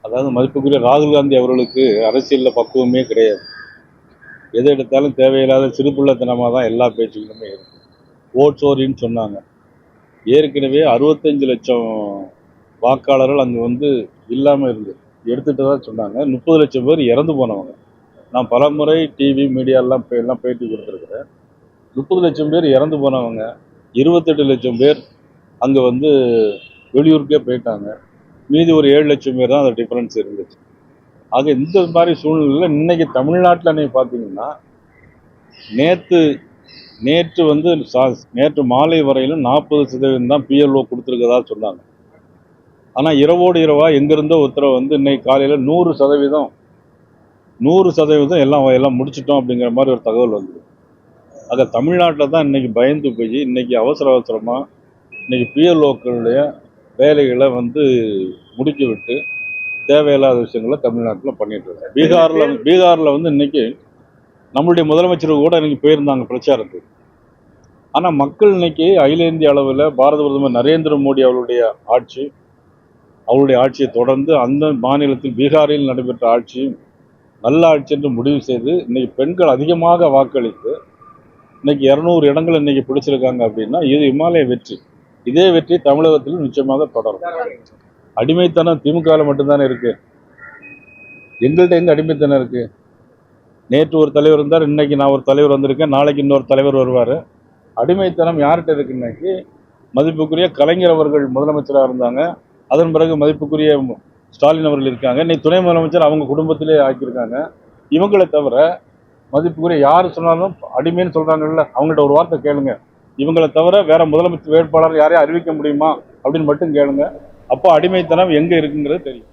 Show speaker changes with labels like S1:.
S1: அதாவது மதிப்புக்குரிய ராகுல் காந்தி அவர்களுக்கு அரசியலில் பக்குவமே கிடையாது. எதை எடுத்தாலும் தேவையில்லாத சிறுபிள்ளைத்தனமாக தான் எல்லா பேச்சுக்களுமே இருக்கு. ஓட்சோரின்னு சொன்னாங்க. ஏற்கனவே 65 லட்சம் வாக்காளர்கள் அங்கே வந்து இல்லாமல் இருந்தது, எடுத்துட்டு தான் சொன்னாங்க. 30 லட்சம் பேர் இறந்து போனவங்க. நான் பல முறை டிவி மீடியாலாம் எல்லாம் பேட்டி கொடுத்துருக்குறேன். 30 லட்சம் பேர் இறந்து போனவங்க, 28 லட்சம் பேர் அங்கே வந்து வெளியூருக்கே போயிட்டாங்க. மீதி ஒரு 7 லட்சம் பேர் தான் அந்த டிஃபரன்ஸ் இருந்துச்சு. ஆக இந்த மாதிரி சூழ்நிலையில் இன்னைக்கு தமிழ்நாட்டில் நீங்கள் பார்த்தீங்கன்னா நேற்று வந்து நேற்று மாலை வரையிலும் 40% தான் பிஎல்ஓ கொடுத்துருக்கதா சொன்னாங்க. ஆனால் இரவோடு இரவாக எங்கிருந்தோ உத்தரவு வந்து இன்னைக்கு காலையில் 100% எல்லாம் முடிச்சிட்டோம் அப்படிங்கிற மாதிரி ஒரு தகவல் வந்தது. ஆக தமிழ்நாட்டில் தான் இன்னைக்கு பயந்து போய் இன்னைக்கு அவசரமாக இன்னைக்கு பிஎல்ஓக்களுடைய வேலைகளை வந்து முடுக்கி விட்டு தேவையில்லாத விஷயங்களை தமிழ்நாட்டில் பண்ணிட்டு இருக்காங்க. பீகாரில் வந்து இன்னைக்கு நம்மளுடைய முதலமைச்சர் கூட இன்னைக்கு போயிருந்தாங்க பிரச்சாரத்துக்கு. ஆனால் மக்கள் இன்னைக்கு அகில இந்திய அளவில் பாரத பிரதமர் நரேந்திர மோடி அவருடைய ஆட்சியை தொடர்ந்து அந்த மாநிலத்தில் பீகாரில் நடைபெற்ற ஆட்சி நல்ல ஆட்சி என்று முடிவு செய்து இன்னைக்கு பெண்கள் அதிகமாக வாக்களித்து இன்னைக்கு 200 இடங்கள் இன்னைக்கு பிடிச்சிருக்காங்க அப்படின்னா இது இமாலய வெற்றி. இதே வெற்றி தமிழகத்திலும் நிச்சயமாக தொடரும். அடிமைத்தனம் திமுகவில் மட்டும்தானே இருக்கு, எங்கள்கிட்ட எங்க அடிமைத்தனம் இருக்கு? நேற்று ஒரு தலைவர் இருந்தார், இன்னைக்கு நான் ஒரு தலைவர் வந்திருக்கேன், நாளைக்கு இன்னொரு தலைவர் வருவார். அடிமைத்தனம் யார்கிட்ட இருக்கு? இன்னைக்கு மதிப்புக்குரிய கலைஞர் அவர்கள் முதலமைச்சராக இருந்தாங்க, அதன் பிறகு மதிப்புக்குரிய ஸ்டாலின் அவர்கள் இருக்காங்க, இன்னைக்கு துணை முதலமைச்சர் அவங்க குடும்பத்திலே ஆக்கியிருக்காங்க. இவங்களை தவிர மதிப்புக்குரிய யார் சொன்னாலும் அடிமைன்னு சொல்றாங்கல்ல, அவங்கள்ட்ட ஒரு வார்த்தை கேளுங்க. இவங்களை தவிர வேற முதலமைச்சர் வேட்பாளர் யாரையும் அறிவிக்க முடியுமா அப்படின்னு மட்டும் கேளுங்க. அப்போ அடிமைத்தனம் எங்க இருக்குங்கிறது தெரியும்.